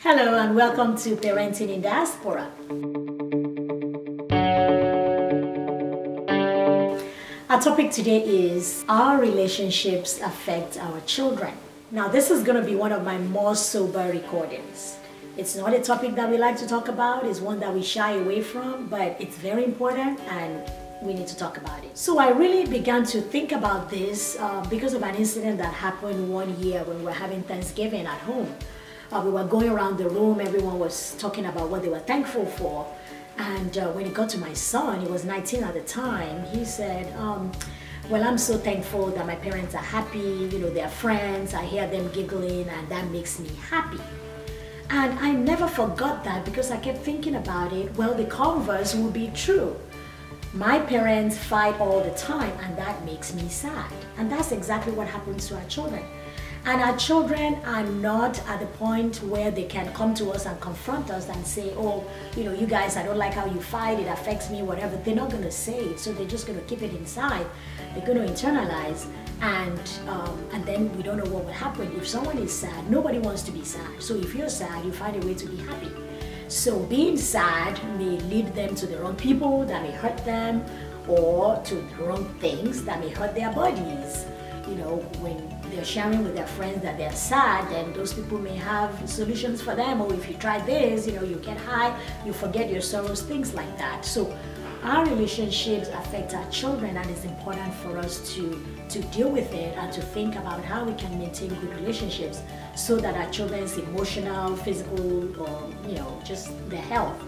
Hello and welcome to Parenting in Diaspora. Our topic today is our relationships affect our children. Now this is going to be one of my more sober recordings. It's not a topic that we like to talk about, it's one that we shy away from, but it's very important and we need to talk about it. So I really began to think about this because of an incident that happened one year when we were having Thanksgiving at home. We were going around the room, everyone was talking about what they were thankful for. And when it got to my son, he was 19 at the time, he said, well, I'm so thankful that my parents are happy, you know, they're friends, I hear them giggling and that makes me happy. And I never forgot that because I kept thinking about it. Well, the converse would be true. My parents fight all the time and that makes me sad. And that's exactly what happens to our children. And our children are not at the point where they can come to us and confront us and say, oh, you know, you guys, I don't like how you fight, it affects me, whatever. They're not going to say it, so they're just going to keep it inside. They're going to internalize, and then we don't know what will happen. If someone is sad, nobody wants to be sad. So if you're sad, you find a way to be happy. So being sad may lead them to the wrong people that may hurt them, or to the wrong things that may hurt their bodies. You know, when they're sharing with their friends that they're sad, then those people may have solutions for them. Or if you try this, you know, you get high, you forget your sorrows, things like that. So our relationships affect our children, and it's important for us to deal with it and to think about how we can maintain good relationships so that our children's emotional, physical, or, you know, just their health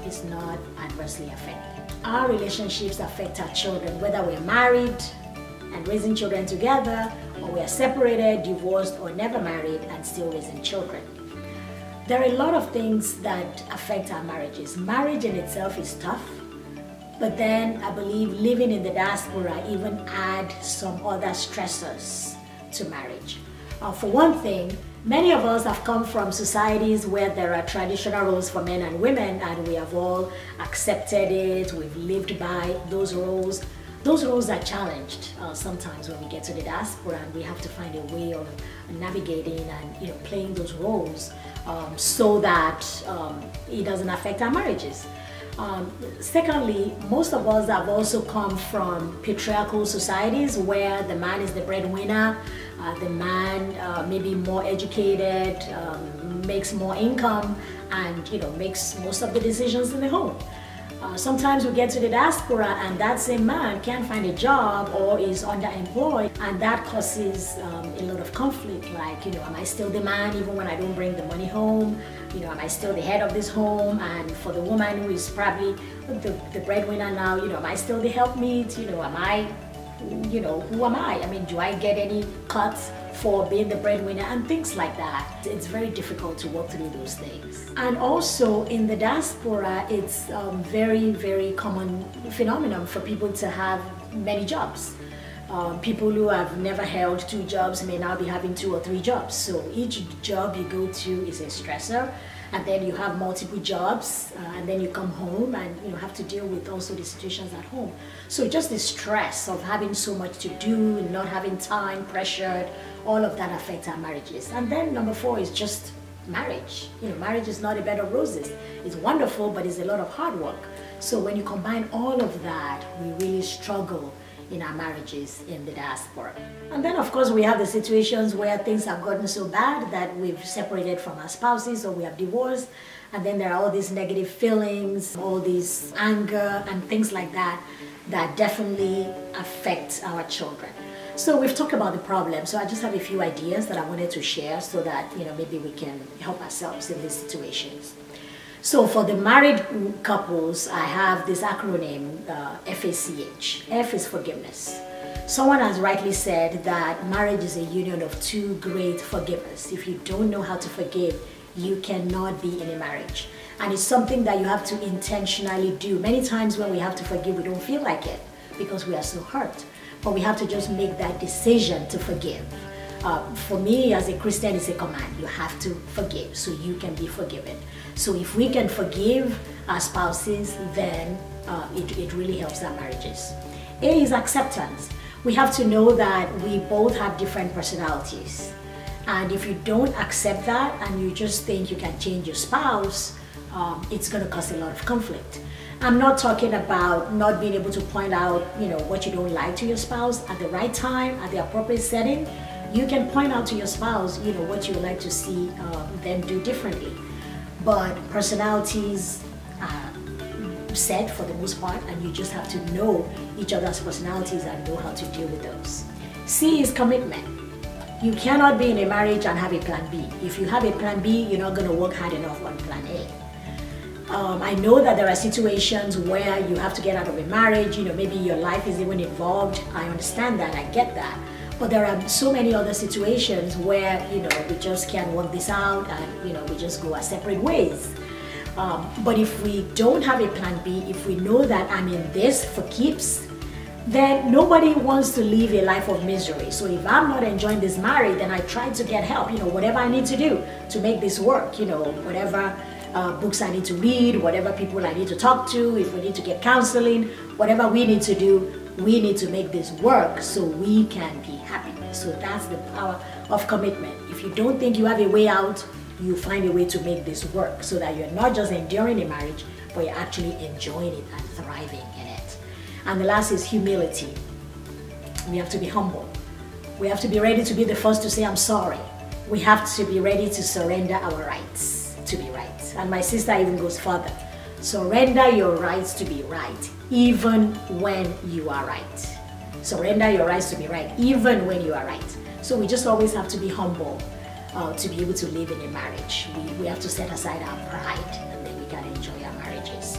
is not adversely affected. Our relationships affect our children, whether we're married and raising children together, or we are separated, divorced, or never married and still raising children. There are a lot of things that affect our marriages. Marriage in itself is tough, but then I believe living in the diaspora even add some other stressors to marriage. For one thing, many of us have come from societies where there are traditional roles for men and women, and we have all accepted it, we've lived by those roles. Those roles are challenged sometimes when we get to the diaspora, and we have to find a way of navigating and, you know, playing those roles so that it doesn't affect our marriages. Secondly, most of us have also come from patriarchal societies where the man is the breadwinner, the man may be more educated, makes more income, and, you know, makes most of the decisions in the home. Sometimes we get to the diaspora and that same man can't find a job or is underemployed, and that causes a lot of conflict, like, you know, am I still the man even when I don't bring the money home? You know, am I still the head of this home? And for the woman who is probably the breadwinner now, you know, am I still the helpmeet? You know, am I, you know, who am I? I mean, do I get any cuts for being the breadwinner and things like that? It's very difficult to work through those things. And also in the diaspora, it's very, very common phenomenon for people to have many jobs. People who have never held 2 jobs may now be having 2 or 3 jobs. So each job you go to is a stressor, and then you have multiple jobs, and then you come home and, you know, have to deal with also the situations at home. So just the stress of having so much to do, not having time, pressured, all of that affects our marriages. And then number 4 is just marriage. You know, marriage is not a bed of roses. It's wonderful, but it's a lot of hard work. So when you combine all of that, we really struggle in our marriages in the diaspora. And then of course we have the situations where things have gotten so bad that we've separated from our spouses or we have divorced, and then there are all these negative feelings, all this anger and things like that that definitely affect our children. So we've talked about the problem, so I just have a few ideas that I wanted to share so that, you know, maybe we can help ourselves in these situations. So for the married couples, I have this acronym, FACH. F is forgiveness. Someone has rightly said that marriage is a union of 2 great forgivers. If you don't know how to forgive, you cannot be in a marriage. And it's something that you have to intentionally do. Many times when we have to forgive, we don't feel like it because we are so hurt. But we have to just make that decision to forgive. For me as a Christian, it's a command. You have to forgive so you can be forgiven. So if we can forgive our spouses, then it really helps our marriages. A is acceptance. We have to know that we both have different personalities. And if you don't accept that and you just think you can change your spouse, it's going to cause a lot of conflict. I'm not talking about not being able to point out, what you don't like to your spouse at the right time, at the appropriate setting. You can point out to your spouse, what you would like to see them do differently. But personalities are set for the most part, and you just have to know each other's personalities and know how to deal with those. C is commitment. You cannot be in a marriage and have a plan B. If you have a plan B, you're not going to work hard enough on plan A. I know that there are situations where you have to get out of a marriage, maybe your life is even involved. I understand that, I get that. But there are so many other situations where, we just can't work this out and, we just go our separate ways. But if we don't have a plan B, if we know that I'm in this for keeps, then nobody wants to live a life of misery. So if I'm not enjoying this marriage, then I try to get help, whatever I need to do to make this work, whatever books I need to read, whatever people I need to talk to, if we need to get counseling, whatever we need to do, we need to make this work so we can be happy. So that's the power of commitment. If you don't think you have a way out, you find a way to make this work so that you're not just enduring a marriage, but you're actually enjoying it and thriving in it. And the last is humility. We have to be humble. We have to be ready to be the first to say, I'm sorry. We have to be ready to surrender our rights to be right. And my sister even goes further. Surrender your rights to be right, even when you are right. Surrender your rights to be right, even when you are right. So we just always have to be humble to be able to live in a marriage. We have to set aside our pride, and then we can enjoy our marriages.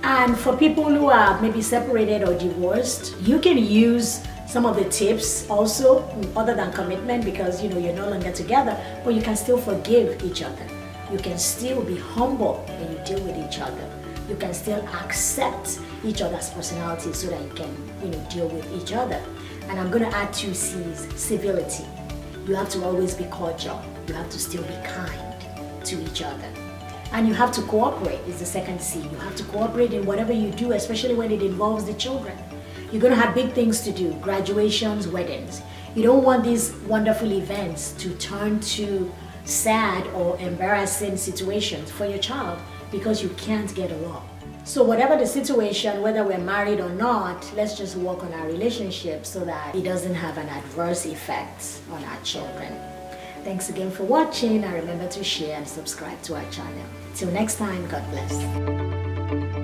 And for people who are maybe separated or divorced, you can use some of the tips also, other than commitment, because you're no longer together, but you can still forgive each other. You can still be humble when you deal with each other. You can still accept each other's personalities so that you can, deal with each other. And I'm going to add 2 C's, civility. You have to always be cordial. You have to still be kind to each other. And you have to cooperate is the second C. You have to cooperate in whatever you do, especially when it involves the children. You're going to have big things to do, graduations, weddings. You don't want these wonderful events to turn to sad or embarrassing situations for your child because you can't get along. So whatever the situation, whether we're married or not, let's just work on our relationship so that it doesn't have an adverse effect on our children. Thanks again for watching, and remember to share and subscribe to our channel. Till next time, God bless.